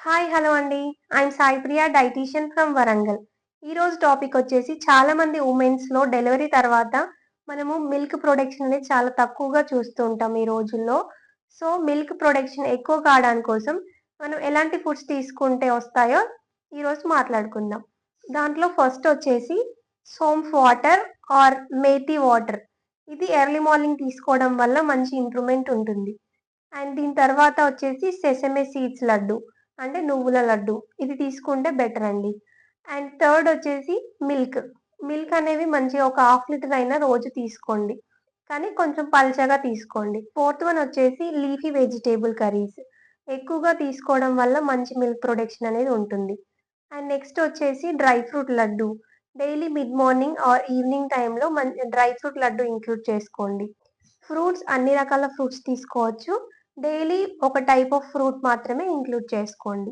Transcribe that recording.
Hi hello అండి. I'm Sai Priya dietitian from Warangal. ఈరోజు topic వచ్చేసి చాలామంది ఉమెన్స్‌లో డెలివరీ తర్వాత మనము మిల్క్ ప్రొడక్షన్ అనేది చాలా తక్కువగా చూస్తూ ఉంటాం ఈ రోజుల్లో. సో, మిల్క్ ప్రొడక్షన్ ఎక్కువ కావడాని కోసం మనం ఎలాంటి ఫుడ్స్ తీసుకుంటే వస్తాయో ఈరోజు మాట్లాడుకుందాం. దాంట్లో ఫస్ట్ వచ్చేసి saunf water or methi water. ఇది ఎర్లీ మార్నింగ్ తీసుకోవడం వల్ల మంచి ఇంప్రూవ్‌మెంట్ ఉంటుంది. అండ్ దీని తర్వాత వచ్చేసి సెసమే సీడ్స్ లడ్డు. అంటే నువ్వుల లడ్డు. ఇది తీసుకుంటే బెటర్ అండి. అండ్ థర్డ్ వచ్చేసి మిల్క్. మిల్క్ అనేవి మంచిగా ఒక హాఫ్ లీటర్ అయినా రోజు తీసుకోండి. కానీ కొంచెం పల్చగా తీసుకోండి. ఫోర్త్ వన్ వచ్చేసి లీఫీ వెజిటబుల్ కర్రీస్. ఎక్కువగా తీసుకోవడం వల్ల మంచి మిల్క్ ప్రొడక్షన్ అనేది ఉంటుంది. అండ్ నెక్స్ట్ వచ్చేసి dry fruit laddu. Daily mid morning or evening టైంలో డ్రై ఫ్రూట్ లడ్డు ఇంక్లూడ్ చేసుకోండి. ఫ్రూట్స్ అన్ని రకాల ఫ్రూట్స్ తీసుకోవచ్చు. డైలీ ఒక టైప్ ఆఫ్ ఫ్రూట్ మాత్రమే ఇంక్లూడ్ చేసుకోండి.